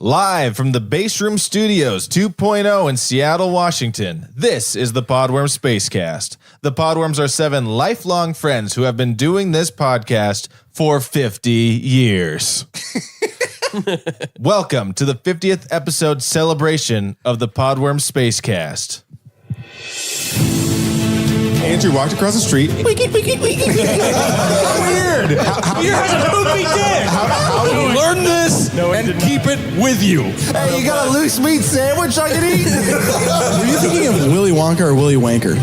Live from the Base Room Studios 2.0 in Seattle, Washington, this is the Podworm Spacecast. The Podworms are 7 lifelong friends who have been doing this podcast for 50 years. Welcome to the 50th episode celebration of the Podworm Spacecast. Andrew walked across the street. Weird. You have a poopy dick. How do you learn this and keep it with you? Hey, you got a loose meat sandwich I can eat? Were you thinking of Willy Wonka or Willy Wanker?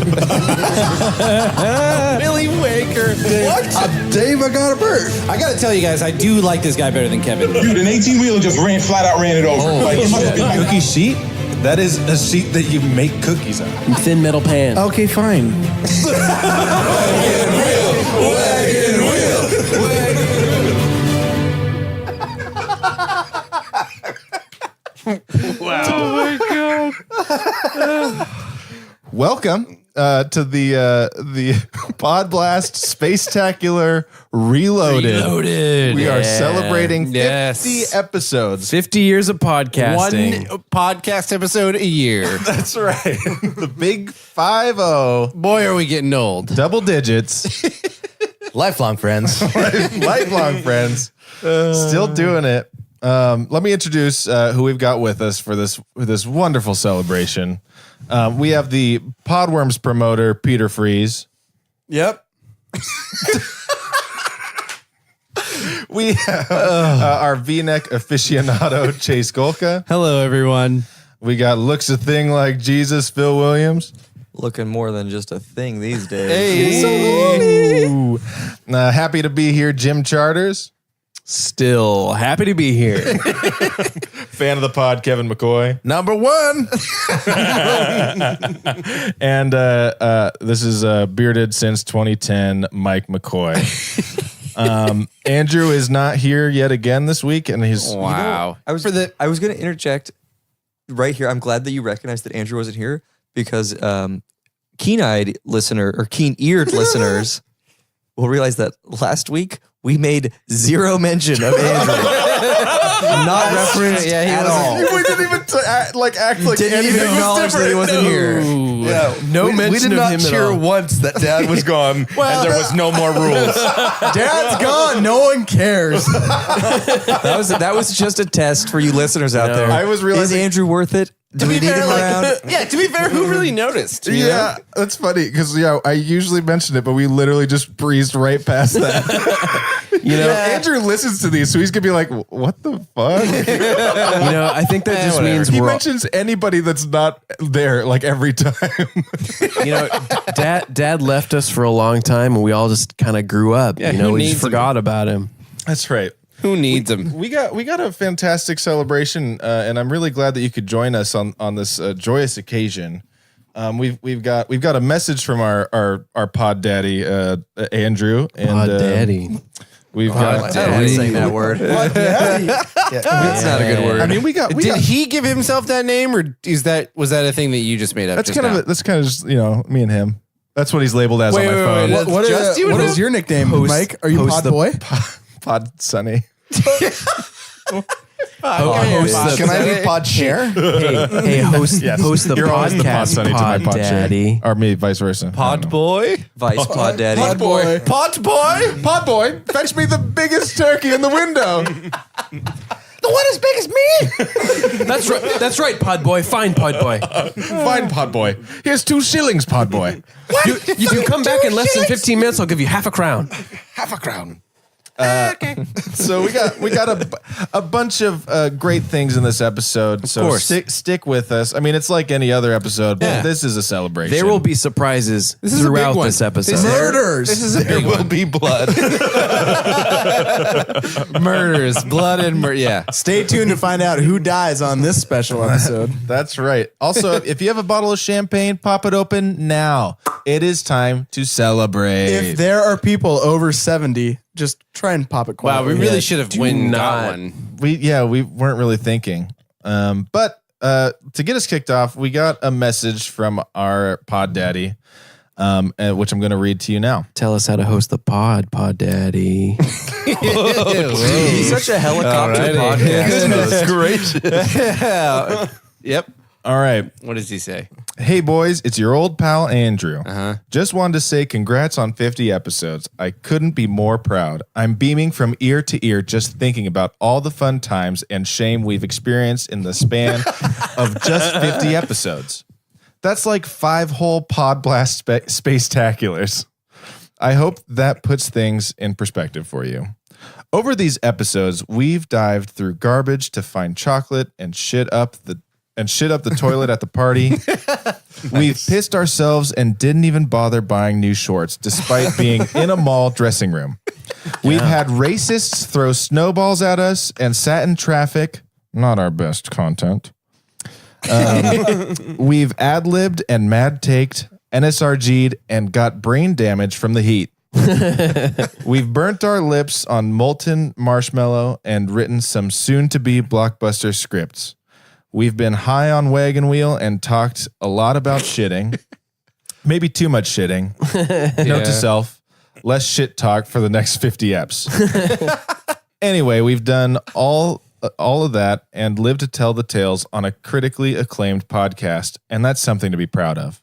Willy Wanker. What? Dave, I got a bird. I gotta tell you guys, I do like this guy better than Kevin. Dude, an 18-wheeler just flat out ran it over. Cookie sheet? That is a sheet that you make cookies on. Thin metal pan. Okay, fine. Wow. Oh my God. Welcome to the Podblast Spacetacular Reloaded. We are celebrating 50 episodes. 50 years of podcasting. One podcast episode a year. That's right. The big 5-0. Boy, are we getting old. Double digits. Lifelong friends. Lifelong friends. Still doing it. Let me introduce who we've got with us for this wonderful celebration. We have the Podworms promoter, Peter Freeze. Yep. We have our V-neck aficionado, Chase Golka. Hello, everyone. We got looks a thing like Jesus, Phil Williams. Looking more than just a thing these days. Hey, so happy to be here, Jim Charters. Still happy to be here. Fan of the pod, Kevin McCoy. Number one. And this is bearded since 2010, Mike McCoy. Andrew is not here yet again this week, and he's Wow. I was going to interject right here. I'm glad that you recognized that Andrew wasn't here because keen-eyed listener or keen-eared listeners will realize that last week we made zero mention of Andrew. Not referenced at all. We didn't even act like Didn't anything even acknowledge was that he different. wasn't here. Yeah, No mention we did of not him cheer at all. once that Dad was gone and there was no more rules. Dad's gone. No one cares. That was just a test for you listeners out there. I was realizing- Is Andrew worth it? Do we need him around? Yeah, to be fair, who really noticed? you know? Yeah, that's funny because I usually mention it, but we literally just breezed right past that. Andrew listens to these, so he's gonna be like, "What the fuck?" I think that just means He we're all, mentions anybody that's not there like every time. Dad left us for a long time, and we all just kind of grew up. Yeah, we who just needs forgot about him. That's right. Who needs him? We got a fantastic celebration, and I'm really glad that you could join us on this joyous occasion. We've got a message from our pod daddy Andrew and Pod daddy. We've I got don't like saying that word. That's not a good word. I mean, we got Did he give himself that name, or was that a thing that you just made up? that's just kind now? of just me and him. That's what he's labeled as on my phone. What is your nickname, Mike? Are you Pod Boy? Pod Sunny. Can I be Pod Share? Hey, host the You're always the Pod podcast, Sunny to my Pod Pod Daddy. Share. Or me, vice versa. Pod boy, vice pod daddy. Pod Boy. Pod boy, pod boy, fetch me the biggest turkey in the window. The one as big as me. That's right, Pod Boy. Fine, Pod Boy. Fine, pod boy. Here's 2 shillings, pod boy. If you come back in less than 15 minutes, I'll give you half a crown. Half a crown. So we got a bunch of great things in this episode. So course. stick with us. I mean, it's like any other episode, but Yeah. this is a celebration. There will be surprises is a big throughout one. this episode. Murders. This is a big one. Be blood. Murders, blood, and murder. Yeah. Stay tuned to find out who dies on this special episode. That's right. Also, if you have a bottle of champagne, pop it open now. It is time to celebrate. If there are people over 70, just try and pop it Wow, quietly. we really should have do got not. one. we weren't really thinking. But to get us kicked off, we got a message from our pod daddy. which I'm going to read to you now. Tell us how to host the pod daddy. He's such a helicopter podcast. Great. Yep. All right. What does he say? Hey, boys, it's your old pal, Andrew. Just wanted to say congrats on 50 episodes. I couldn't be more proud. I'm beaming from ear to ear just thinking about all the fun times and shame we've experienced in the span of just 50 episodes. That's like 5 whole Podblast Spacetaculars. I hope that puts things in perspective for you. Over these episodes, we've dived through garbage to find chocolate and shit up the toilet at the party. We've pissed ourselves and didn't even bother buying new shorts despite being in a mall dressing room. We've had racists throw snowballs at us and sat in traffic. Not our best content. We've ad-libbed and mad-taked, NSRG'd, and got brain damage from the heat. We've burnt our lips on molten marshmallow and written some soon-to-be blockbuster scripts. We've been high on wagon wheel and talked a lot about shitting. Maybe too much shitting. Note to self, less shit talk for the next 50 eps. Anyway, we've done all of that and lived to tell the tales on a critically acclaimed podcast, and that's something to be proud of.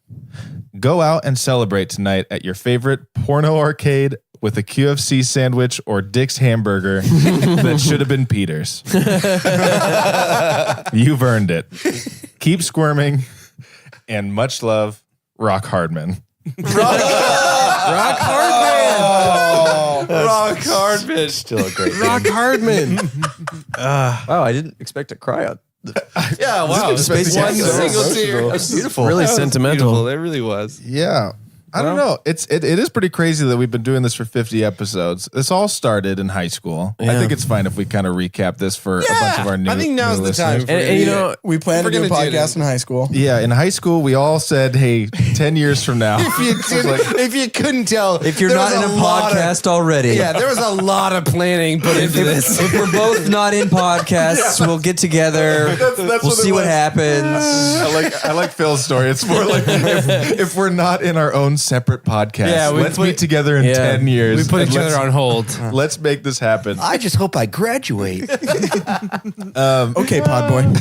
Go out and celebrate tonight at your favorite porno arcade with a QFC sandwich or Dick's hamburger that should have been Peter's. You've earned it. Keep squirming, and much love, Rock Hardman. Rock Hardman. Still a great Rock Hardman. Wow, I didn't expect to cry on. Yeah, wow. One single tear. That's beautiful. Really sentimental. It really was. Yeah. I don't know. It is pretty crazy that we've been doing this for 50 episodes. This all started in high school. I think it's fine if we kind of recap this for a bunch of our new I think now's new the time. listeners. And you know, We planned to We're do a gonna do podcast in high school. Yeah, in high school, we all said, hey, 10 years from now. If you couldn't tell, If you're there not was in a lot of- podcast already, yeah, there was a lot of planning put into this. if we're both not in podcasts, we'll get together. That's We'll what see it what was. happens. I like Phil's story. It's more like if we're not in our own separate podcast, Yeah, let's be together in 10 years. We put and each other on hold. Let's make this happen. I just hope I graduate. Okay, pod boy.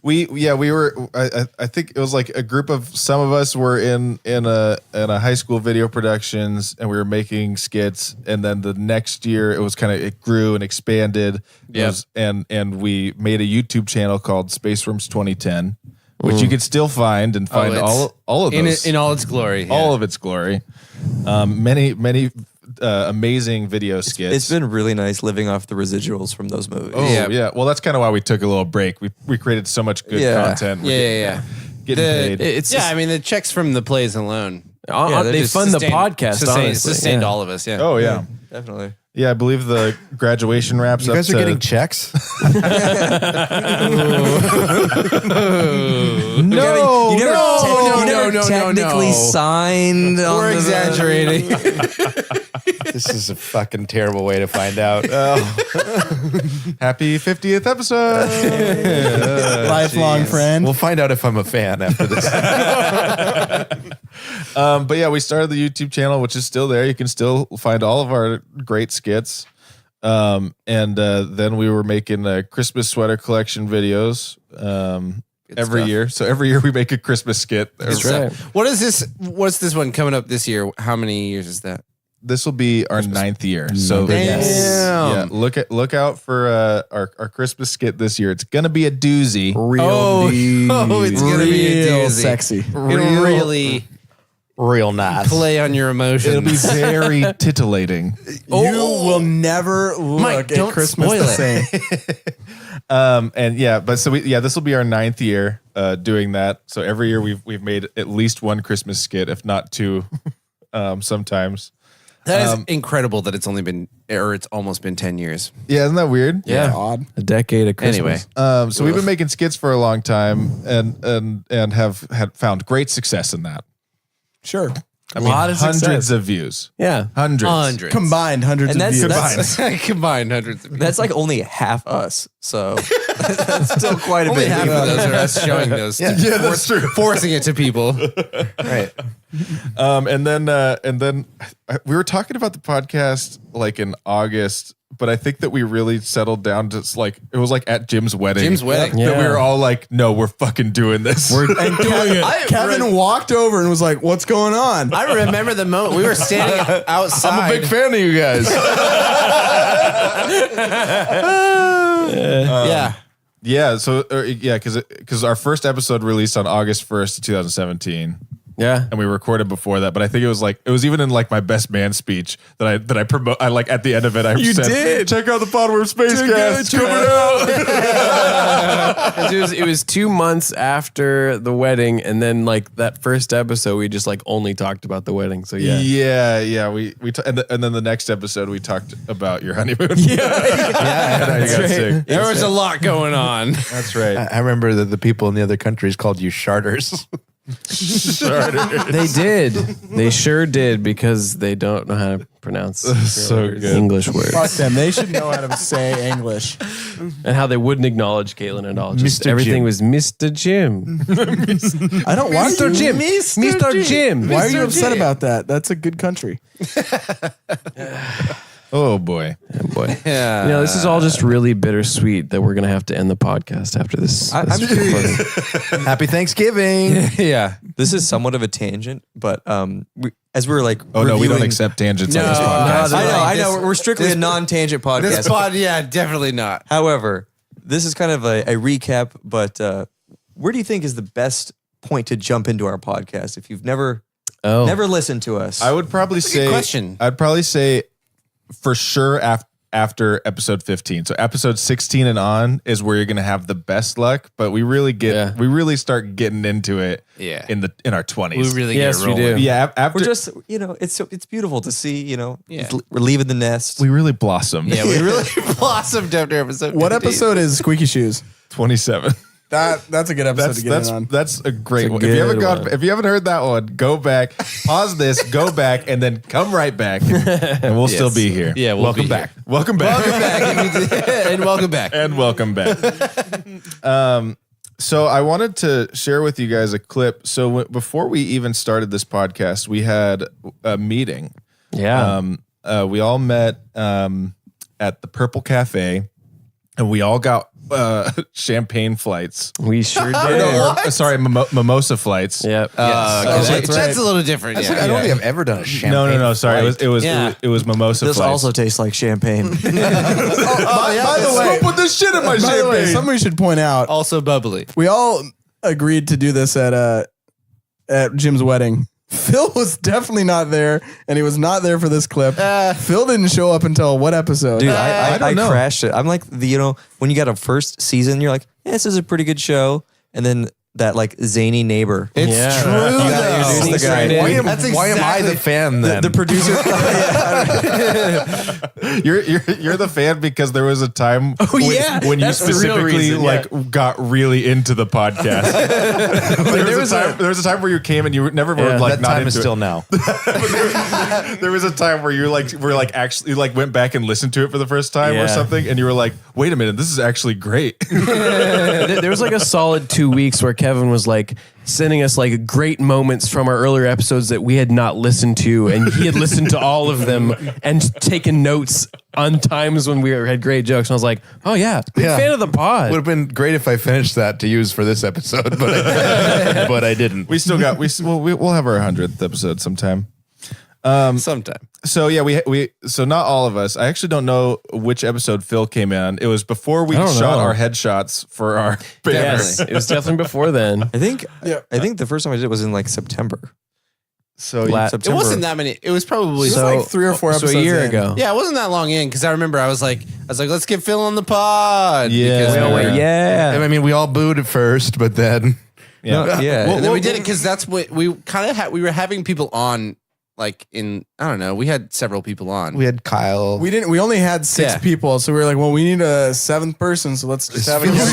We were. I think it was like a group of some of us were in a high school video productions, and we were making skits. And then the next year, it grew and expanded. Yep. And we made a YouTube channel called Space Rooms 2010, which you could still find and find it's all of those in all its glory. Yeah. all of its glory. Many amazing video skits. It's been really nice living off the residuals from those movies. Oh Yeah. yeah. Well, that's kind of why we took a little break. We created so much good Yeah. content. We're Yeah. getting paid. it's I mean, the checks from the plays alone. they just fund the sustained- podcast. Sustained Honestly, all of us. Yeah. Oh yeah. Definitely. Yeah, I believe the graduation wraps You up guys are to getting checks? no. You never no. technically signed. We're exaggerating. This is a fucking terrible way to find out. Happy 50th episode. Lifelong friend. We'll find out if I'm a fan after this. But yeah, we started the YouTube channel, which is still there. You can still find all of our great skits. And then we were making Christmas sweater collection videos every stuff. year. So every year we make a Christmas skit. That's right. What is this? What's this one coming up this year? How many years is that? This will be our 9th year. So Damn. look out for our Christmas skit this year. It's gonna be a doozy. Real it's gonna be a real doozy. sexy. It'll really Real nice. play on your emotions. It'll be very titillating. You will never look Mike, at don't Christmas spoil the it. same. And yeah, but so this will be our 9th year doing that. So every year we've made at least one Christmas skit, if not two, sometimes. That is incredible that it's almost been 10 years. Yeah, isn't that weird? Yeah. Odd. A decade of Christmas. Anyway. So we've been making skits for a long time and have had found great success in that. Sure. I mean, lot of hundreds success. of views. Yeah. Hundreds. Combined hundreds And of views. that's Combined hundreds of that's like only half us. So that's still quite a Only bit. half of those are us showing those. Yeah, that's true. Forcing it to people. Right. And then we were talking about the podcast like in August, but I think that we really settled down to like it was like at Jim's wedding. Jim's wedding. That we were all like, no, we're fucking doing this. We're doing it. Kevin walked over and was like, "What's going on?" I remember the moment we were standing outside. I'm a big fan of you guys. Yeah. Yeah. So because our first episode released on August 1st, 2017. Yeah. And we recorded before that, but I think it was even in like my best man speech that I promote. I like at the end of it, I said, did. check out the Podworm Spacecast coming out. It was 2 months after the wedding, and then like that first episode, we just like only talked about the wedding. So yeah. Yeah. And then the next episode we talked about your honeymoon. That's right. There was a lot going on. That's right. I remember that the people in the other countries called you sharters. They did. They sure did, because they don't know how to pronounce So good. English words. Fuck them. They should know how to say English. And how they wouldn't acknowledge Caitlin at all. Just Mr. everything Jim. was Mr. Jim. I don't. Why Mr. Jim. Mr. Jim. Why are you upset about that? That's a good country. Oh boy. Oh boy. Yeah. This is all just really bittersweet that we're going to have to end the podcast after this. I'm curious. Happy Thanksgiving. Yeah, this is somewhat of a tangent, but as we were like, Oh no, we don't reviewing- accept tangents on this No, podcast. I know. We're strictly a non-tangent podcast. This pod, yeah, definitely not. However, this is kind of a recap, but where do you think is the best point to jump into our podcast if you've never listened to us? I would probably say question. I'd probably say for sure after episode 15. So episode 16 and on is where you're going to have the best luck, but we really start getting into it Yeah. in our 20s. We really Yes, get we rolling. do. yeah, after we're just, it's beautiful to see, Yeah. we're leaving the nest. we really blossomed. Yeah, we really blossomed after episode. What 15. episode is Squeaky Shoes? 27. That's a good episode to get in on. That's a great one. good If you haven't heard that one, go back, pause this, go back, and then come right back, and we'll still be here. Yeah, we'll welcome be back. Welcome back. Welcome back. And welcome back. And welcome back. So I wanted to share with you guys a clip. So before we even started this podcast, we had a meeting. Yeah. We all met at the Purple Cafe, and we all got champagne flights. We sure did. Sorry, mimosa flights. Yep. That's a little different. I Yeah. don't think I've ever done a champagne. No. Sorry, it was Yeah. mimosa This flights. also tastes like champagne. By the way, put this shit in my by the way, champagne. somebody should point out. Also bubbly. We all agreed to do this at Jim's wedding. Phil was definitely not there, and he was not there for this clip. Phil didn't show up until what episode? Dude, I don't know. crashed it. I'm like when you got a first season, you're like, yeah, this is a pretty good show. And then that like zany neighbor. It's Yeah. true. You gotta though. introduce the guy. Straight in. Why am I the fan then? The producer. You're the fan because there was a time when you that's the real specifically reason, yeah. like got really into the podcast. there was a time where you came and you never were like that not time into is it. still now. There was a time where you were like actually like went back and listened to it for the first time or Yeah. something, and you were like, wait a minute, this is actually great. There was like a solid 2 weeks where Kevin was like sending us like great moments from our earlier episodes that we had not listened to, and he had listened to all of them and taken notes on times when we had great jokes. And I was like, oh yeah, big Yeah. fan of the pod. Would have been great if I finished that to use for this episode, but I didn't. We'll have our 100th episode sometime. Sometime. So yeah, so not all of us. I actually don't know which episode Phil came in. It was before we I don't shot know. our headshots for our banners. Yes, it was definitely before then. I think the first time I did it was in like September. So La- It wasn't that many. It was probably It was like 3 or 4 so episodes a year in. ago. Yeah, it wasn't that long in because I remember I was like, let's get Phil on the pod. Yeah. Because We all we went, were- Yeah. I mean, we all booed at first, but then yeah. Yeah. And then we did it because that's what we kind of we were having people on, like I don't know, we had several people on. we had Kyle. We only had 6 Yeah. people, so we were like, well, we need a 7th person, so let's just have it. There's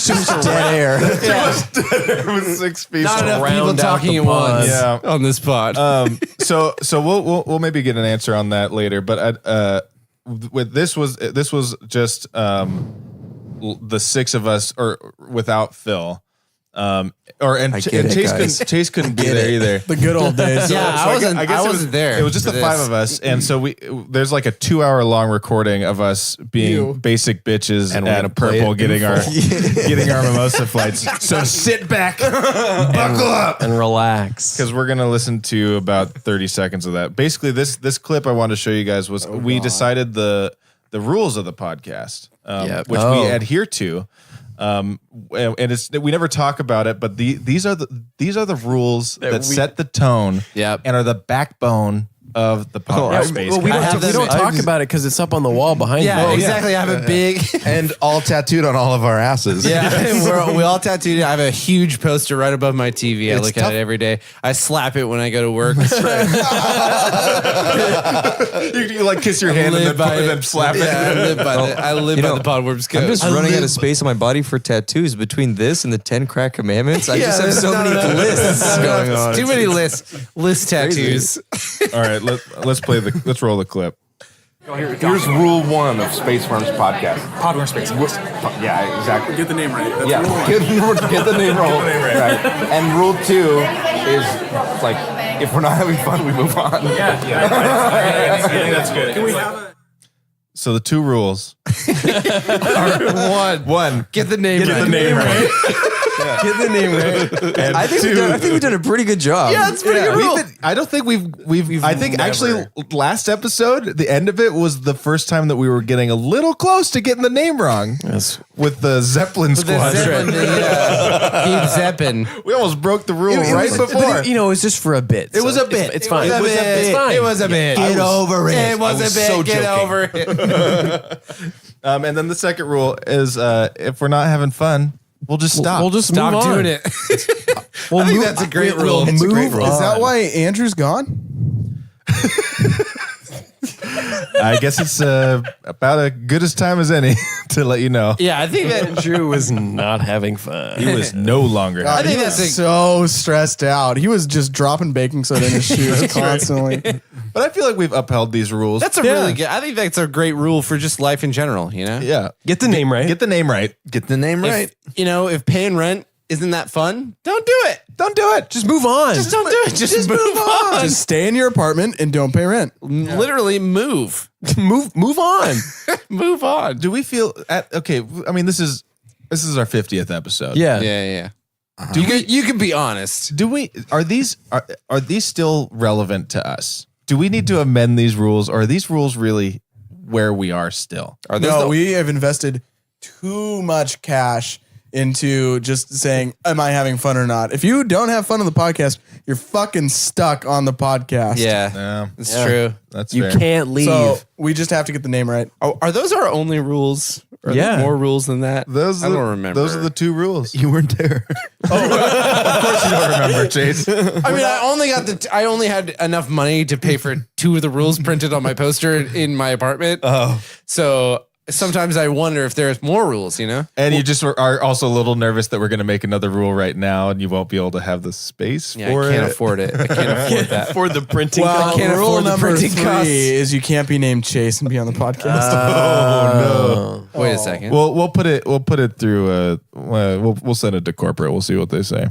too much dead air. It was 6 people. Not enough round people out talking the at once pod. on this pod. So we'll maybe get an answer on that later. But with this was just the 6 of us, or without Phil. Chase couldn't be there either. The good old days. Yeah, I wasn't there. It was just the five of us, and so there's like a 2-hour long recording of us being basic bitches And we're gonna at play Purple it getting our mimosa flights. So sit back, buckle up, and relax. because we're gonna listen to about 30 seconds of that. Basically, this clip I wanted to show you guys was we decided the rules of the podcast, which we adhere to. And it's we never talk about it, but these are the rules that set the tone, and are the backbone of the podcast. Well, we don't talk about it because it's up on the wall behind you. Yeah, exactly. I have a big And all tattooed on all of our asses. Yeah, we all tattooed. I have a huge poster right above my TV. I look at it every day. I slap it when I go to work. you like kiss your hand and then slap it. I live by the Podworms code. I'm just running out of space on my body for tattoos. Between this and the 10 crack commandments, I just have so many lists going on. Too many list tattoos. All right, let's roll the clip. Here's rule 1 of Space Worms podcast. Podworm Space. Yeah, exactly. Get the name right. That's Yeah, get the name right. And rule 2 is like, if we're not having fun, we move on. Yeah. That's good. Can we have So the two rules are one, Get the name right. Get the name right. and I think we've done a pretty good job. Yeah, it's pretty good. I don't think we've I think actually last episode, the end of it was the first time that we were getting a little close to getting the name wrong. Yes. With the Zeppelin squadron. Keith Zeppelin. We almost broke the rule right before. But it was just for a bit. It was a bit. It's fine. It was a bit. Get over it. It was a bit. Get over it. And then the second rule is if we're not having fun, we'll just stop. We'll just Stop move on. doing it. I think that's a great rule. It's a great rule. Is that why Andrew's gone? I guess it's about as good as time as any to let you know. Yeah, I think that. Andrew was not having fun. He was no longer God, having he was so stressed out. He was just dropping baking soda in his shoes constantly. But I feel like we've upheld these rules. That's a really good. I think that's a great rule for just life in general. You know. Yeah. Get the name right. Get the name right. Get the name right. If paying rent isn't that fun, don't do it. Don't do it. Just move on. Just don't do it. Just move on. Just stay in your apartment and don't pay rent. Literally move. move on. Move on. Do we feel okay? I mean, this is our 50th episode. Yeah. Yeah. You can be honest. Do we? Are these still relevant to us? Do we need to amend these rules, or are these rules really where we are still? No, we have invested too much cash into just saying, am I having fun or not? If you don't have fun on the podcast, you're fucking stuck on the podcast. Yeah, It's true. that's You fair. can't leave. So we just have to get the name right. Are those our only rules? Or are there more rules than that? I don't remember. Those are the two rules. You weren't there. Of course you don't remember, Chase. I mean, I only had enough money to pay for 2 of the rules printed on my poster in my apartment. Oh, So sometimes I wonder if there's more rules, you know? and you just are also a little nervous that we're going to make another rule right now, and you won't be able to have the space Yeah, for I can't it. afford it. I can't afford that. for the printing. Well, can't rule afford the number printing 3 costs. is you can't be named Chase and be on the podcast. Oh no. Wait a second. Well, we'll put it through. We'll send it to corporate. We'll see what they say.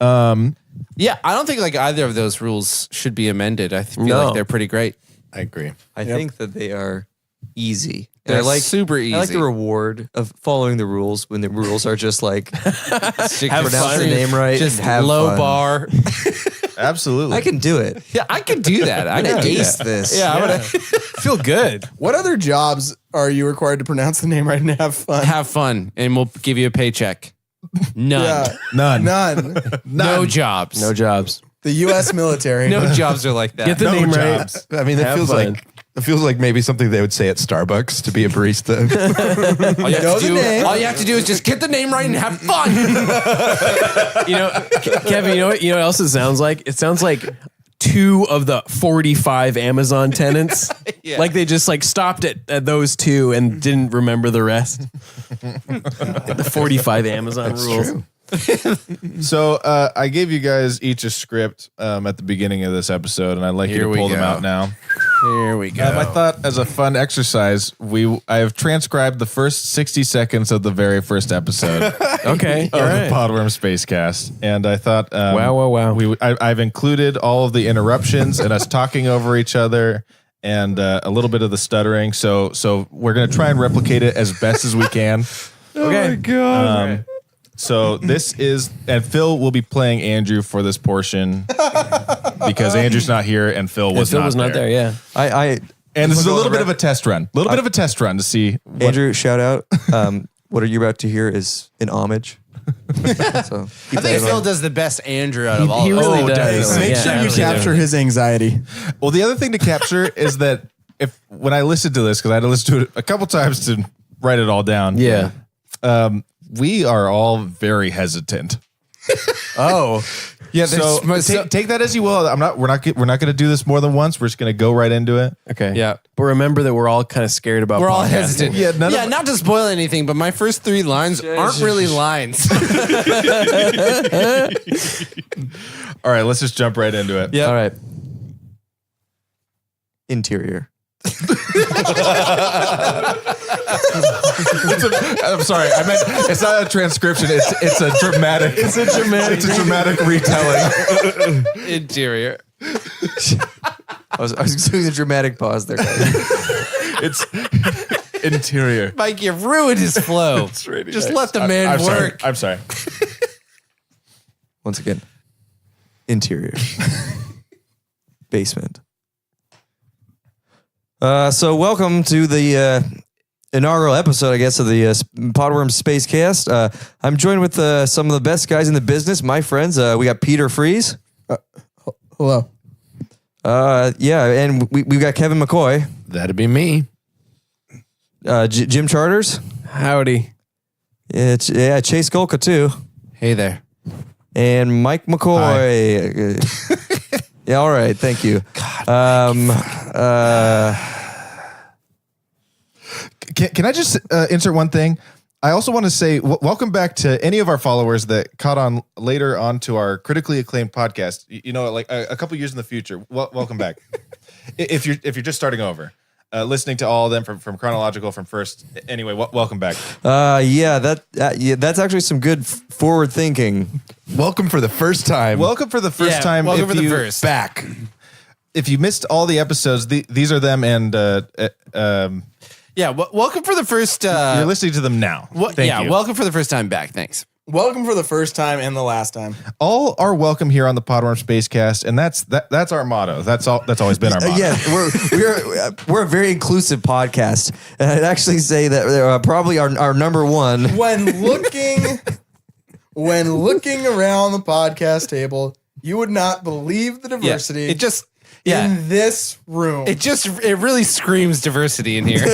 Yeah, I don't think like either of those rules should be amended. I feel like they're pretty great. I agree. I think that they are easy. And They're I like super easy. I like the reward of following the rules when the rules are just like pronounce fun. the name right, Just and have low fun. bar. Absolutely. I can do it. Yeah, I could do that. I could Ace do that. this. Yeah, I would Feel good. What other jobs are you required to pronounce the name right and have fun? have fun, and we'll give you a paycheck. None. Yeah, None. none. No jobs. No jobs. The U.S. military. No jobs are like that. Get the No name jobs. right. I mean, Have fun. it feels like maybe something they would say at Starbucks to be a barista. all, you Know have to the do, name. all you have to do is just get the name right and have fun. Kevin, you know what else it sounds like? It sounds like 2 of the 45 Amazon tenants. Yeah. Like they just like stopped at those 2 and didn't remember the rest. The 45 Amazon rules. true. So I gave you guys each a script at the beginning of this episode, and I'd like Here you we to pull them go. out now. Here we go. I thought as a fun exercise, I have transcribed the first 60 seconds of the very first episode Okay. of the Podworm Spacecast, and I thought, Wow. I've included all of the interruptions and us talking over each other, and a little bit of the stuttering. So we're gonna try and replicate it as best as we can. Okay. Oh my God. So this is, and Phil will be playing Andrew for this portion because Andrew's not here and Phil was not there. Yeah. And this is a little bit of a test run. A little bit of a test run to see. Andrew, shout out. What are you about to hear is an homage. So I think Phil does the best Andrew out of all He of us. really does. definitely. Make Yeah, sure you really capture his anxiety. Well, the other thing to capture is that when I listened to this, because I had to listen to it a couple times to write it all down. Yeah. We are all very hesitant. Oh. Yeah. there's- So take that as you will. We're not going to do this more than once. We're just going to go right into it. Okay. Yeah. But remember that we're all kind of scared about We're all podcasting. hesitant. Yeah, Not to spoil anything, but my first 3 lines aren't really lines. All right. Let's just jump right into it. All right. interior. I'm sorry. I meant it's not a transcription. It's a dramatic. It's a dramatic retelling. Interior. I was doing the dramatic pause there, guys. It's interior. Mike, you've ruined his flow. Just let the man I'm sorry. work. I'm sorry. Once again, interior. Basement. So welcome to the inaugural episode, I guess, of the Podworm Spacecast. I'm joined with some of the best guys in the business, my friends. We got Peter Freeze. Hello. Yeah, and we've got Kevin McCoy. That'd be me. Jim Charters. Howdy. Chase Golka too. Hey there. And Mike McCoy. Yeah, all right, thank you. Can I just insert one thing? I also want to say welcome back to any of our followers that caught on later onto our critically acclaimed podcast. You know, like a couple years in the future. Welcome back. If you're just starting over, listening to all of them from chronological from first. Anyway, welcome back. That's actually some good forward thinking. Welcome for the first time. Welcome for the first time. Welcome if for the you- first. back. If you missed all the episodes, these are them, and Yeah, welcome for the first. you're listening to them now. Thank you. Welcome for the first time back. Thanks. Welcome for the first time and the last time. All are welcome here on the Podworm Spacecast, and that's our motto. That's always been our motto. Yeah, we're a very inclusive podcast, and I'd actually say that probably our number one. When looking around the podcast table, you would not believe the diversity. It just. in this room. It really screams diversity in here.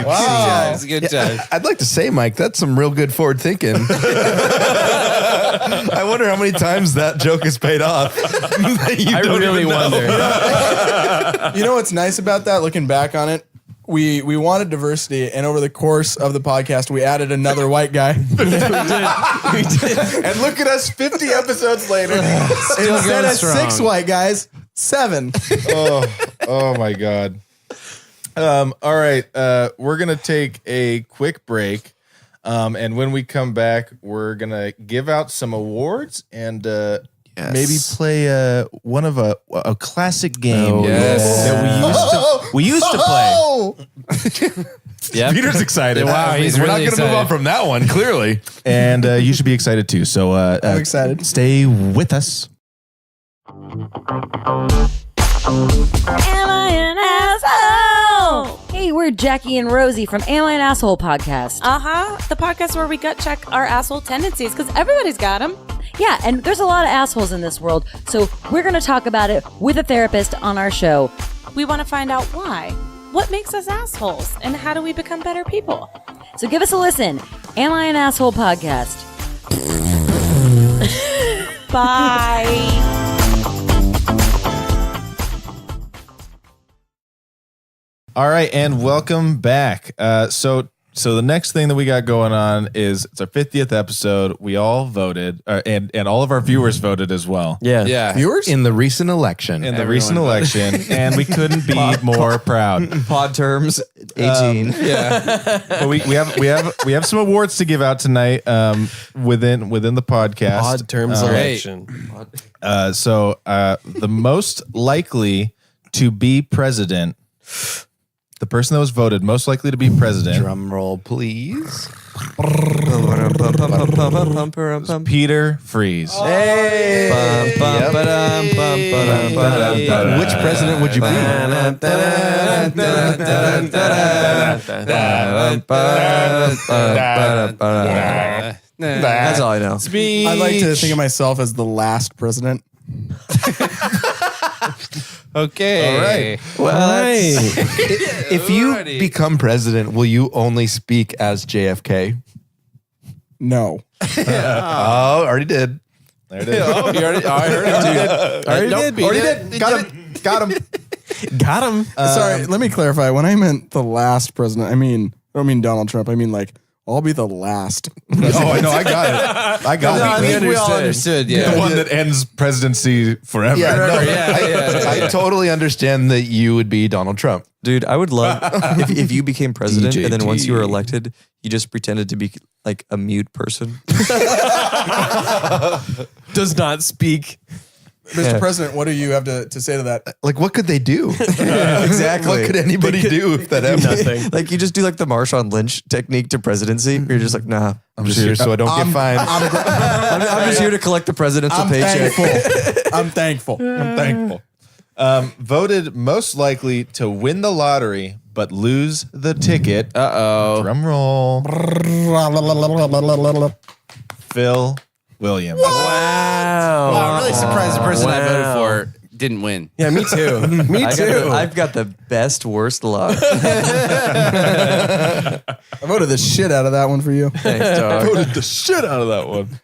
Wow. It's a good time. I'd like to say, Mike, that's some real good forward thinking. I wonder how many times that joke has paid off. I really wonder. You know what's nice about that? Looking back on it, we wanted diversity, and over the course of the podcast, we added another white guy. And look at us 50 episodes later. Instead of 6 white guys, 7. Oh my God. All right. We're going to take a quick break. And when we come back, we're going to give out some awards and maybe play one of a classic game that we used to play. Yeah. Peter's excited. Wow, he's We're really not going to move on excited. from that one, clearly. And you should be excited too. So I'm excited. Stay with us. Am I an asshole? Hey, we're Jackie and Rosie from Am I an Asshole podcast. The podcast where we gut check our asshole tendencies because everybody's got them. Yeah, and there's a lot of assholes in this world, so we're going to talk about it with a therapist on our show. We want to find out why. What makes us assholes and how do we become better people? So give us a listen. Am I an Asshole podcast? Bye. All right, and welcome back. So So the next thing that we got going on is it's our 50th episode. We all voted, and all of our viewers voted as well. Yeah. Viewers? In the recent election. In the recent election, and we couldn't be more proud. Pod terms 18. But we have some awards to give out tonight within the podcast. Odd terms election. So the most likely to be president, the person that was voted most likely to be president, Drum roll, please. Peter Freeze. Which president would you be? That's all I know. I like to think of myself as the last president. Okay. All right. Well, If you become president, will you only speak as JFK? No. Oh, already did. There it is. I heard it, dude. Already did. Got him. Got him. Sorry, let me clarify. When I meant the last president, I don't mean Donald Trump. I mean like I'll be the last. Oh, I know. I got it. I think we all understood. Yeah. The one that ends presidency forever. Yeah, no, Yeah. I totally understand that you would be Donald Trump. dude, I would love if you became president and then once you were elected, you just pretended to be like a mute person. Does not speak. Mr. President, what do you have to say to that? Like, what could they do? Exactly. What could anybody do if that happened? Nothing. Like you just do like the Marshawn Lynch technique to presidency. Where you're just like, nah, I'm just here so I don't get fined. I'm just here to collect the presidential paycheck. I'm thankful. I'm thankful. Voted most likely to win the lottery but lose the ticket. Drum roll. Phil Williams. Wow. Wow, I'm really surprised the person I voted for didn't win. Yeah, me too. Me too. I've got the best worst luck. I voted the shit out of that one for you. Thanks, dog. Voted the shit out of that one.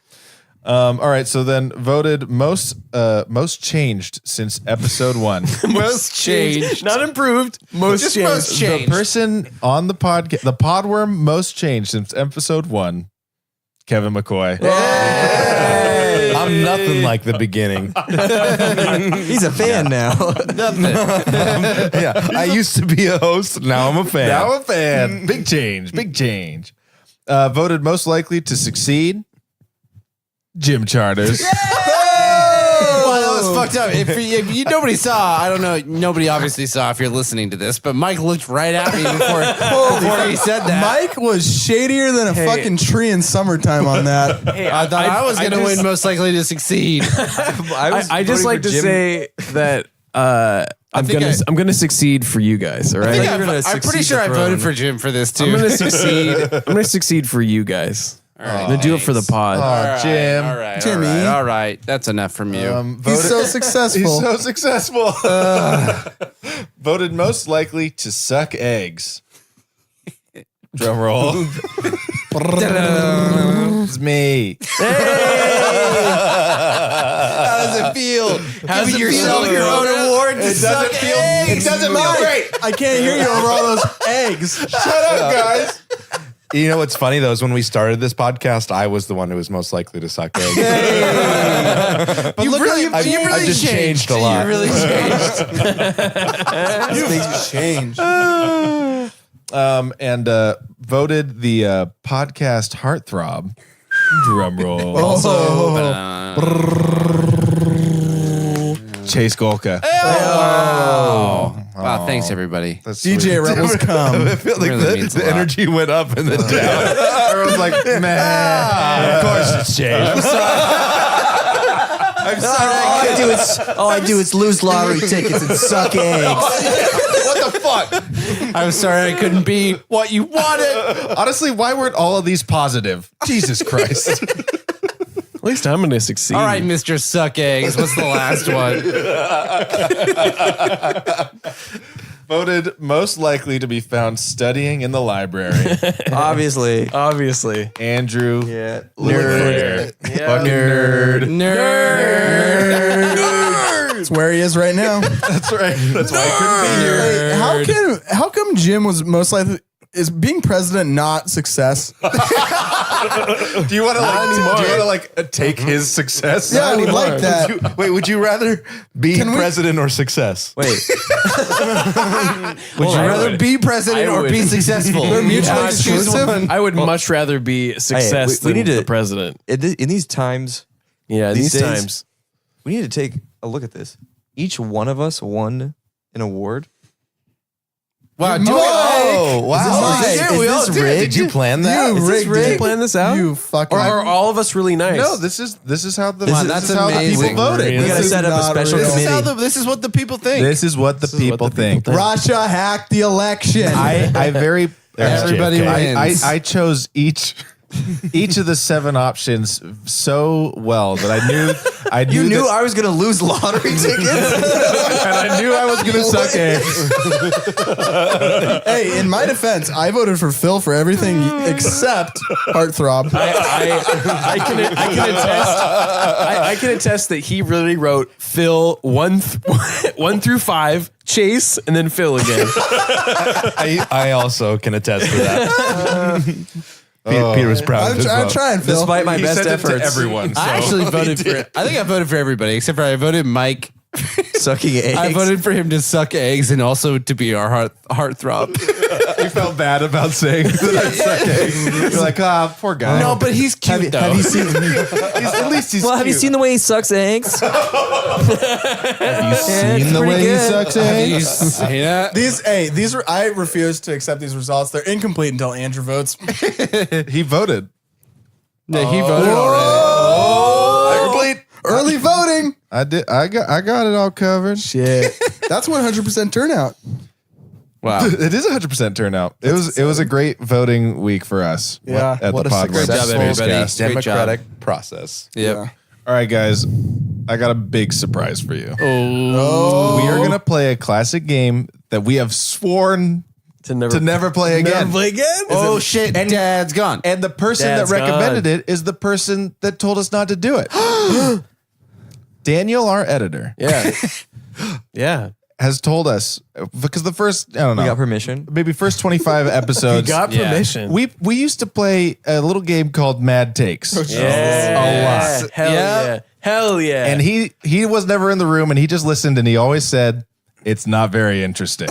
All right, so then voted most changed since episode 1. Most changed. Not improved. Most Just changed. most changed. The person on the podcast, the Podworm most changed since episode 1, Kevin McCoy. I'm nothing like the beginning. He's a fan now. Yeah, I used to be a host. Now I'm a fan. Now a fan. Big change. Big change. Voted most likely to succeed, Jim Charters. Well, that was fucked up. If you nobody saw, I don't know. Nobody obviously saw if you're listening to this, but Mike looked right at me before he said that. Mike was shadier than a fucking tree in summertime on that. I thought I was going to win most likely to succeed. I just like to say that I'm gonna succeed for you guys. All right. I'm pretty sure I voted for Jim for this too. I'm gonna succeed. I'm gonna succeed for you guys. I'm gonna do it for the pod. Jim. All right, Jimmy. All right. That's enough from you. He's so successful. He's so successful. Voted most likely to suck eggs. Drum roll. It's me. How does it feel? Giving yourself your own award to suck eggs? It doesn't feel great. I can't hear you over all those eggs. Shut up, guys. You know what's funny though is when we started this podcast, I was the one who was most likely to suck eggs. But look how you I've just changed a lot. You really changed. Things change. and voted the podcast heartthrob. Drum roll. Chase Golka. Wow, thanks everybody. That's DJ sweet. Rebels come. I feel like Really means a the lot. energy went up and then down. Everyone's like, man. Of course it's changed. I'm sorry. All I do is lose lottery tickets and suck eggs. What the fuck? I'm sorry I couldn't be what you wanted. Honestly, why weren't all of these positive? Jesus Christ. At least I'm gonna succeed. All right, Mr. Suck Eggs. What's the last one? Voted most likely to be found studying in the library. Obviously. Andrew. Yeah. Nerd. Fucking nerd. That's where he is right now. That's right. That's why I couldn't be here. Wait, how come Jim was most likely? is being president not success? Do you want to take his success? Yeah, I would like that. Would you rather be president or success? Wait. Would you rather be president or be successful? They're mutually Yeah, choose exclusive. one. I would much rather be success we than need to- the president. In these times, Yeah, these these days- times. we need to take a look at this. Each one of us won an award. Wow, Oh, wow. Is this rigged? Did you plan that? You Is this rigged rigged? it. Plan this out? You fucking. Or are all of us really nice? No, this is how the Wow, this that's is how the amazing. people voted. We We gotta is set up a not special real. committee. This is what the people think. This is what the people think. Russia hacked the election. I very Everybody I wins. I chose each of the 7 options so well that I knew You knew that- I was gonna lose lottery tickets. and I knew I was gonna suck eggs. Hey, in my defense, I voted for Phil for everything except Heartthrob. I can attest that he really wrote Phil 1 through 5, Chase, and then Phil again. I also can attest to that. Peter was proud of his I'm vote. trying, Phil. Despite my He best sent it to efforts, everyone. So. I actually voted for. I think I voted for everybody except for I voted Mike. sucking eggs. I voted for him to suck eggs and also to be our heartthrob. You felt bad about saying that I suck eggs. You're like, poor guy. No, but he's cute though. Have you seen? at least he's Well, have you cute. seen the way he sucks eggs? Have you seen the pretty way he good. sucks eggs? See that? These are. I refuse to accept these results. They're incomplete until Andrew votes. He voted. Yeah, he voted already. Early voting. I did. I got it all covered. Shit, that's 100% turnout. Wow. It is 100% turnout. It was a great voting week for us. Yeah. at What the a Podblast successful Spacecast. Great job. democratic process. Yep. All right, guys. I got a big surprise for you. Oh. We are gonna play a classic game that we have sworn to never, to never play again. Oh shit! Dad's gone. And the person Dad's that recommended gone. it is the person that told us not to do it. Daniel, our editor, Yeah. Yeah. has told us because the first I don't know We got permission. maybe first 25 episodes Got permission. we used to play a little game called Mad Takes. Yeah. A lot. Hell yeah. Hell yeah. And he was never in the room and he just listened and he always said it's not very interesting.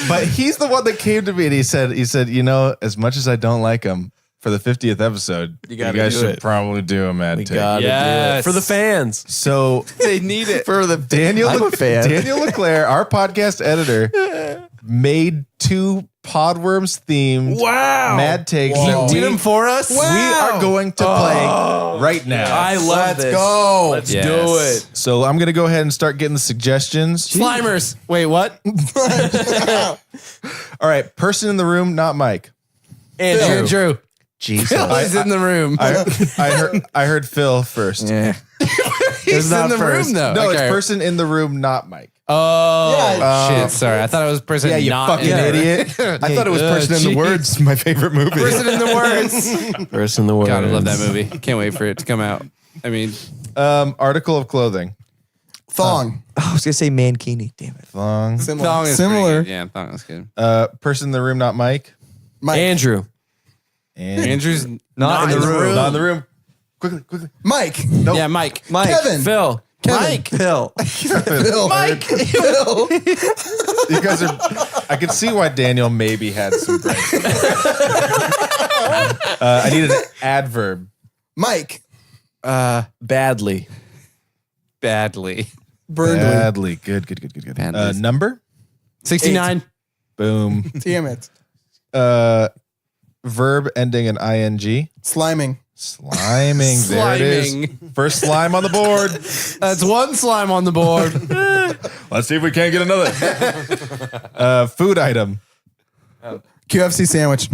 But he's the one that came to me and he said, you know, as much as I don't like him, for the 50th episode, you gotta guys do should it. probably do a Mad Take. gotta do Yes. it. For the fans. So They need it. for the Daniel I'm a fan. Daniel Leclerc, our podcast editor, made 2 Podworms themed Mad Takes that Did him for us. we are going to play right now. I love this. go. Let's Yes. do it. So I'm going to go ahead and start getting the suggestions. Slimers. Wait, what? All right, person in the room, not Mike. Andrew. Jesus. Phil is in the room. I heard Phil first. Yeah. He's in not the first. room though. No, Okay. it's person in the room, not Mike. Oh shit! Sorry, I thought it was person. Yeah, you not fucking in the room. idiot. I thought it was Person in the Words, my favorite movie. Person in the words. First in the world. God, I love that movie. Can't wait for it to come out. I mean, Article of clothing. Thong. I was gonna say mankini. Damn it. Thong. Similar. thong is Similar. pretty good. Yeah, thong is good. Person in the room, not Mike. Mike. Andrew. And Andrew's Not in the room. Not in the room. Quickly. Mike. Yeah, Mike. Kevin. Phil. Mike. Phil. Phil. Mike. Phil. You guys are. I can see why Daniel maybe had some brain. I need an adverb. Mike. Badly. Badly. Burnley. Badly. Good. Badly. Number. 69. Boom. Damn it. Verb ending in ing. Sliming. Sliming. There it Sliming. is. First slime on the board. That's one slime on the board. Let's see if we can't get another. Food item. QFC sandwich.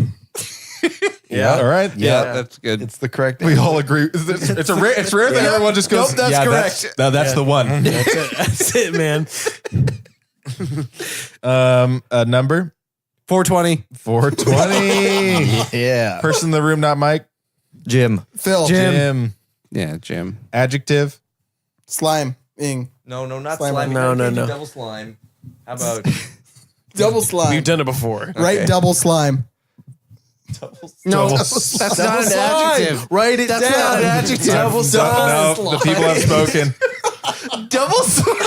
Yeah. All right. Yeah, that's good. It's the correct We all agree. It's rare that everyone just goes. Nope, that's yeah, correct. That's the one. That's it, man. Number 420. 420. Yeah. Person in the room, not Mike. Jim. Phil. Jim. Yeah, Jim. Adjective. Slime. Ing. No, not Slime. slime. No. Devil slime. How about Double slime. We've done it before. Right, double slime. No, that's not an adjective. Write it That's down. not an adjective. Double slime. No, the people have spoken. Double slime.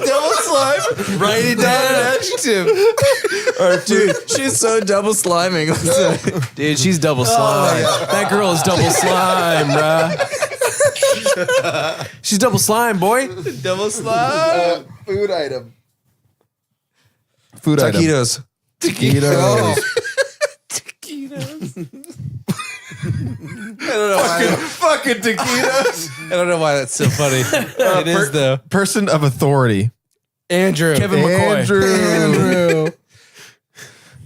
Double slime. Write it down. An adjective. Dude, she's so double sliming. Dude, she's double slime. That girl is double slime, bruh. She's double slime, boy. Double slime. Food item. Food item. Taquitos. Taquitos. I don't know why. Fucking taquitos. I don't know why that's so funny. It is though. Person of authority. Andrew. Kevin McCoy.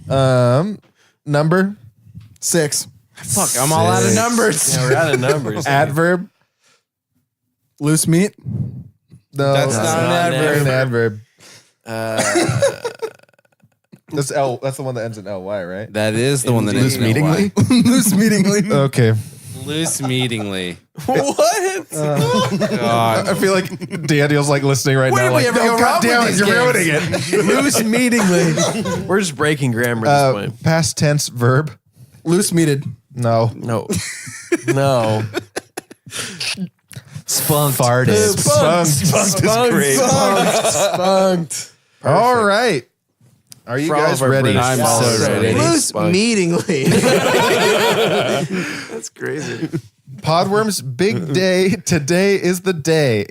Andrew. Number. 6. Fuck, I'm all out of numbers. Yeah, we're out of numbers. Adverb. Loose meat. No, That's not an adverb. That's L. That's the one that ends in ly, right? That is the one that Loose ends in meetingly. Loose meetingly. Okay. Loose meetingly. What? God. I feel like Daniel's like listening right now. Like, no, God damn it, you're ruining it. Loose meetingly. We're just breaking grammar at this point. Past tense verb. Loose meated. No. No. No. Spunked. Farted. Spunked is great. Spunked. All right. Are you guys ready? I'm so ready. Loose meetingly. That's crazy. Podworm's big day. Today is the day.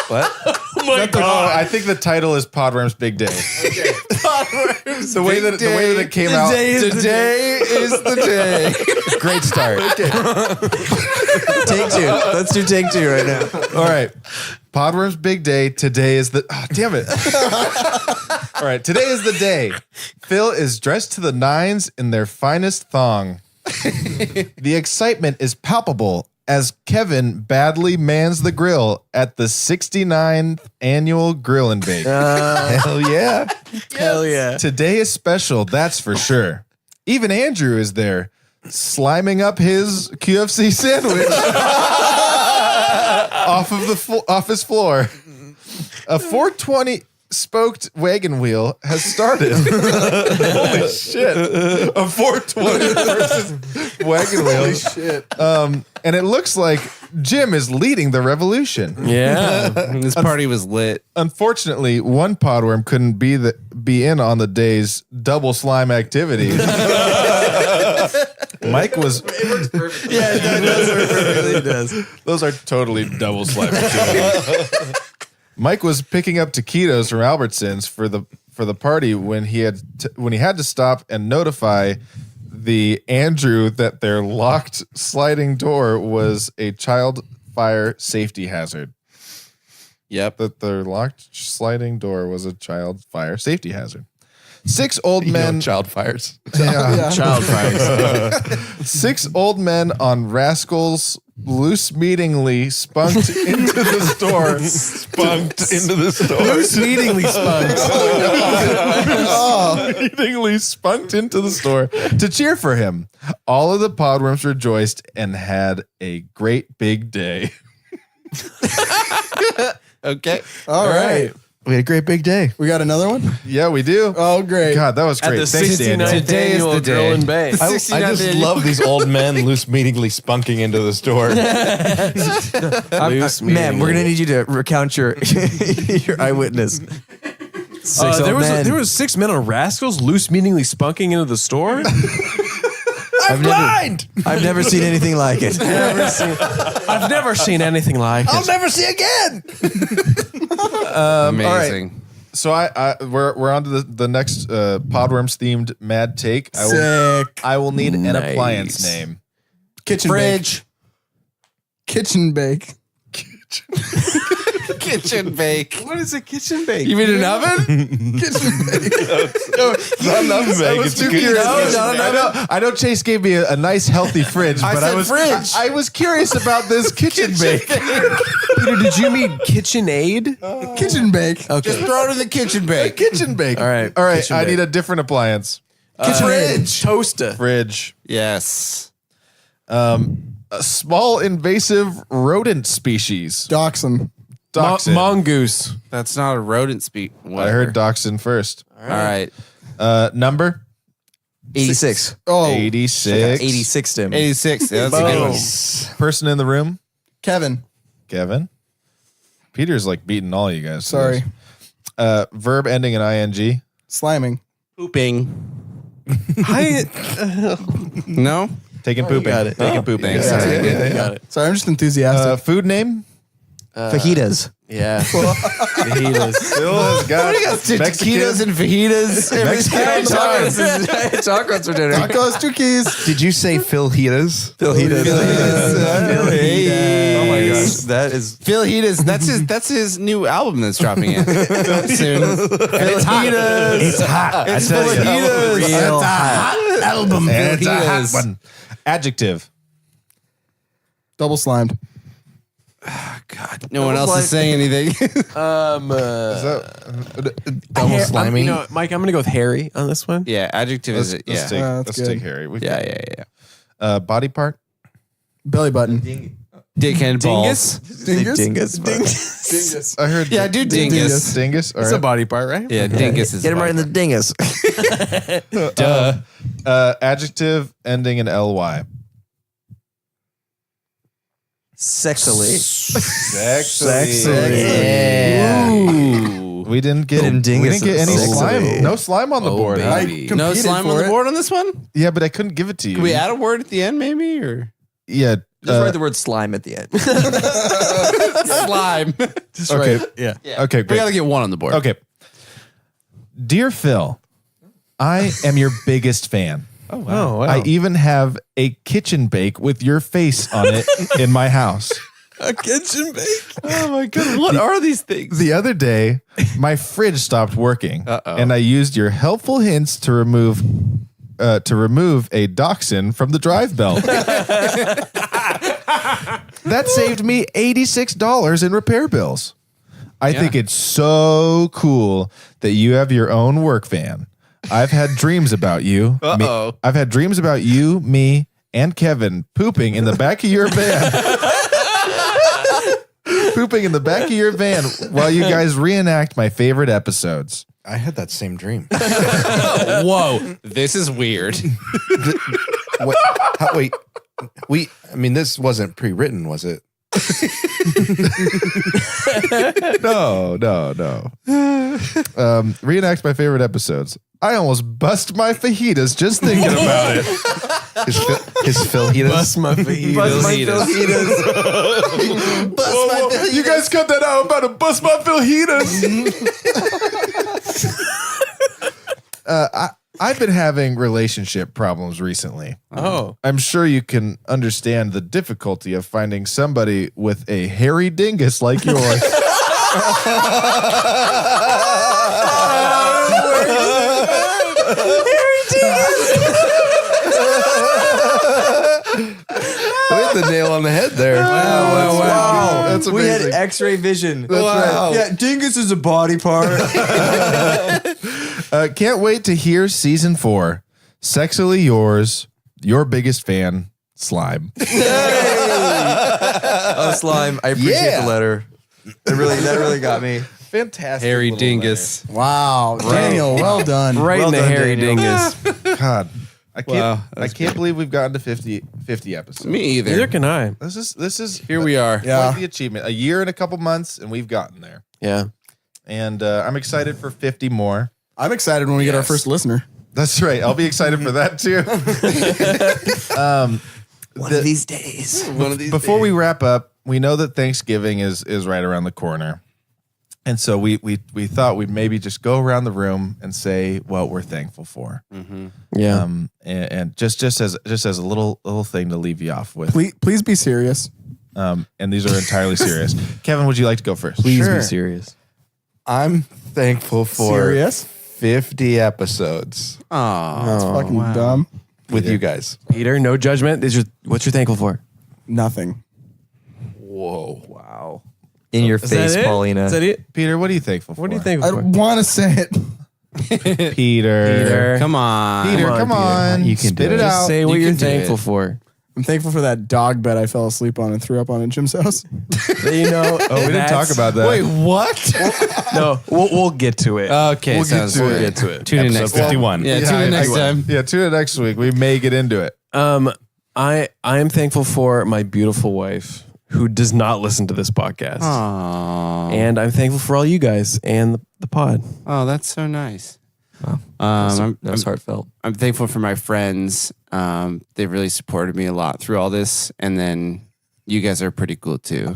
What? Oh my God. I think the title is Podworm's Big Day. Okay. Podworm's the way that it came out. Today is the day. Great start. Okay. Take 2. Let's do take 2 right now. All right. Podworm's big day. Today is the... Oh, damn it. All right. Today is the day. Phil is dressed to the nines in their finest thong. The excitement is palpable as Kevin badly mans the grill at the 69th annual Grill and Bake. Hell yeah. Hell yeah. Today is special, that's for sure. Even Andrew is there, sliming up his QFC sandwich off his floor. A 420 spoked wagon wheel has started. Holy shit. A 420 person wagon wheel. Holy shit. And it looks like Jim is leading the revolution. Yeah. This party was lit. Unfortunately, one podworm couldn't be in on the day's double slime activity. Mike was. It works perfectly. Yeah, it does work perfectly. It does. Those are totally double slime activities. Mike was picking up taquitos from Albertsons for the party when he had to stop and notify the Andrew that their locked sliding door was a child fire safety hazard. Yep. That their locked sliding door was a child fire safety hazard. 6 old men. Child fires. Yeah. Child fires. 6 old men on rascals loose meetingly spunked into the store. Loose meetingly spunked. Meetingly spunked into the store to cheer for him. All of the podworms rejoiced and had a great big day. Okay. All right. We had a great big day. We got another one? Yeah, we do. Oh, great. God, that was At great. the Thanks, Daniel. 69th Today is annual the Grill day. and Bake. I just love these old men loose meetingly spunking into the store. Loose Man, we're meetingly. gonna need you to recount your your eyewitness. Six old there men. was 6 men on rascals loose meaningly spunking into the store. I've never seen anything like it. I've never seen anything like it. never see again. Amazing. So we're on to the next Podworms themed Mad Take. Sick. I will need an Nice. appliance name. Kitchen Fridge. bake. Kitchen bake. Kitchen bake. What is a kitchen bake? You mean an oven? Kitchen bake. Not enough, Meg. It's too curious. I know Chase gave me a nice healthy fridge, but I said was fridge. I was curious about this kitchen bake. Peter, did you mean KitchenAid? Kitchen bake. Okay. Just throw it in the kitchen bake. Kitchen bake. All right. All right. Kitchen I bake. need a different appliance. Fridge. Toaster. Fridge. Yes. A small invasive rodent species. Dachshund. Dachshund. Mongoose. That's not a rodent speak. I heard Dachshund first. All right. Number 86. Oh, 86. 86 Tim. 86. Yeah, that's a good one. Person in the room, Kevin. Kevin. Peter's like beating all you guys. Sorry. Verb ending in ing. Sliming. Pooping. No? Taking pooping. got it. Taking pooping. Thanks. Got it. Sorry, I'm just enthusiastic. Food name? Fajitas. Yeah. Fajitas. Phil has got Taquitos and fajitas. Mexican tacos. Tacos for dinner. Tacos, two keys. Did you say Fajitas? Fajitas. Hey. Oh my gosh, that is. Fajitas. That's his new album that's dropping in soon. It's hot. It's hot. It's I tell you. fajitas. Real It's a hot album. It's a hot Fajitas. one. Adjective. Double slimed. God, no one else is saying anything. Double slimy. You know, Mike, I'm going to go with hairy on this one. Yeah, adjective is it? Let's Yeah. take, that's let's good. take Harry. Yeah. Body part. Belly button. Dick and balls. Dingus. Dingus. Dingus. I heard. Yeah, do dingus. Dingus. All It's a right. body part, right? Yeah, dingus is Get him right in the dingus. Adjective ending in ly. Sexily. We didn't get. Them We dinguses didn't get any are slime. sexy. No slime on the board. huh? I baby. competed No slime on for the it. board on this one? Yeah, but I couldn't give it to you. Can we add a word at the end, maybe? Or Yeah. Just write the word slime at the end. slime. Okay. Yeah. Okay. We Great. gotta get one on the board. Okay. Dear Phil, I am your biggest fan. Oh, wow. I even have a kitchen bake with your face on it in my house. A kitchen bake. Oh my god, what are these things? The other day, my fridge stopped working, and I used your helpful hints to remove a dachshund from the drive belt. That saved me $86 in repair bills. I think it's so cool that you have your own work van. I've had dreams about you. I've had dreams about you, me, and Kevin pooping in the back of your van. Pooping in the back of your van while you guys reenact my favorite episodes. I had that same dream. Whoa, this is weird. Wait, I mean, this wasn't pre-written, was it? No. Reenact my favorite episodes. I almost bust my fajitas just thinking about it. His fajitas. Bust my fajitas. Whoa, you guys cut that out. I'm about to bust my fajitas. I've been having relationship problems recently. Oh. I'm sure you can understand the difficulty of finding somebody with a hairy dingus like yours. Hit the nail on the head there. Wow. That's We had amazing. X-ray vision. Wow. Yeah, dingus is a body part. Can't wait to hear season 4. Sexily yours, your biggest fan, Slime. Oh, slime. I appreciate the letter. That really got me. Fantastic. Harry little dingus. Wow. Daniel, well done. Right Well in the done, hairy Daniel. dingus. God. I can't Wow, I can't believe we've gotten to 50 episodes. Me either. Neither can I. This is Here we are. quite the achievement. A year and a couple months and we've gotten there. Yeah. And I'm excited for 50 more. I'm excited when we get our first listener. That's right. I'll be excited for that too. One of these days. Before we wrap up, we know that Thanksgiving is right around the corner. And so we thought we'd maybe just go around the room and say what we're thankful for. Yeah. And just as a little thing to leave you off with. Please be serious. And these are entirely serious. Kevin, would you like to go first? Please Sure. be serious. I'm thankful for Serious? 50 episodes That's fucking dumb. with you guys. Peter, no judgment. What you're thankful for? Nothing. Whoa. Wow. In your Is that face, it? Paulina. Is that it? Peter, what are you thankful for? What are you thankful I for? want to say it. Peter. Come on. Peter, come on. You can Spit do it Just out. say what You you're can do thankful it. for. I'm thankful for that dog bed I fell asleep on and threw up on at Jim's house. You know, We didn't talk about that. Wait, what? No, we'll get to it. Okay, We'll sounds get to good. it. Get to it. Tune in next time. 51. Yeah, tune in next time. Yeah, tune in next week. We may get into it. I am thankful for my beautiful wife who does not listen to this podcast. Aww. And I'm thankful for all you guys and the pod. Oh, that's so nice. Wow. I'm heartfelt. I'm thankful for my friends. They really supported me a lot through all this, and then you guys are pretty cool too.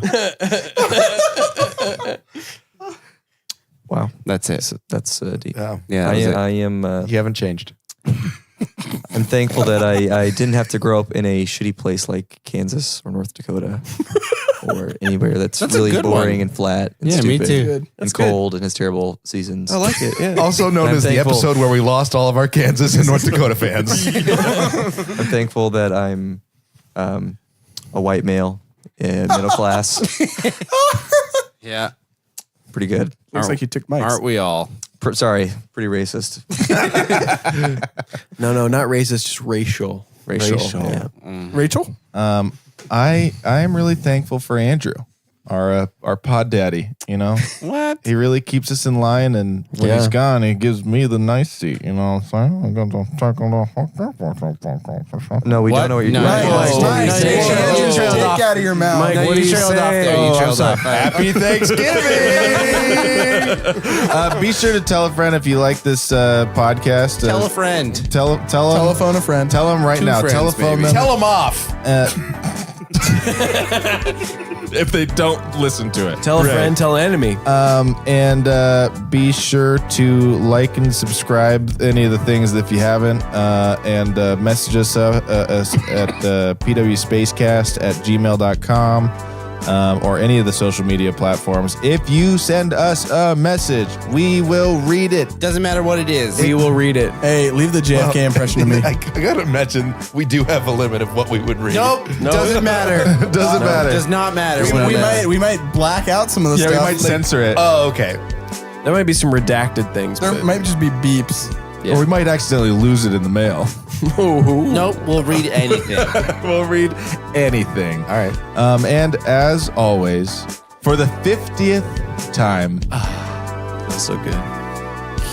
Wow. That's it. That's deep. Yeah. Yeah, that was it. I am. You haven't changed. I'm thankful that I didn't have to grow up in a shitty place like Kansas or North Dakota or anywhere that's That's a really good boring one. and flat and Yeah, me stupid too. Good. and cold and has terrible seasons. I like it. Yeah. Also known I'm as thankful. the episode where we lost all of our Kansas and North Dakota fans. I'm thankful that I'm a white male, middle class. Yeah. Pretty good. Looks like you took Mike's. Aren't we all? Sorry, pretty racist. No, not racist, just racial. Racial. Yeah. Rachel? I am really thankful for Andrew, our pod daddy. You know, What? he really keeps us in line, and when he's gone, he gives me the nice seat. You know, so I'm going to talk No, we What? don't know what you're No, doing. no, Mike, no, Mike, no, take no, no, your you trailed dick off. out of your mouth. Mike, No, what you do you trailed off say? there. You trailed off. Happy Thanksgiving! Be sure to tell a friend if you like this podcast. Tell a friend. Tell them. Telephone a friend. Tell them right Two now. friends, Telephone maybe. them. Tell him off. If they don't listen to it. Tell a friend, tell an enemy. And be sure to like and subscribe any of the things if you haven't. And message us at pwspacecast@gmail.com. Or any of the social media platforms. If you send us a message, we will read it. Doesn't matter what it is. We will read it. Hey, leave the JFK impression to me. I gotta mention, we do have a limit of what we would read. Nope. Doesn't matter. Doesn't matter. Does not matter. We might black out some of the Yeah, stuff. we might censor it. Oh, okay. There might be some redacted things. There but- might just be beeps. Or we might accidentally lose it in the mail. Nope. We'll read anything. We'll read anything. All right. And as always, for the 50th time, That's so good.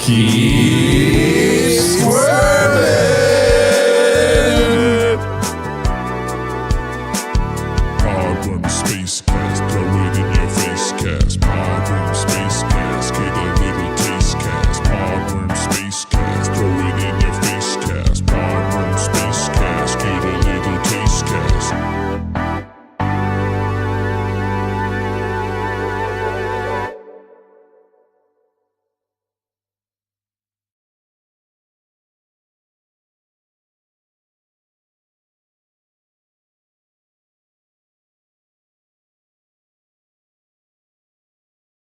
keep swerving. Podblast Spacecast.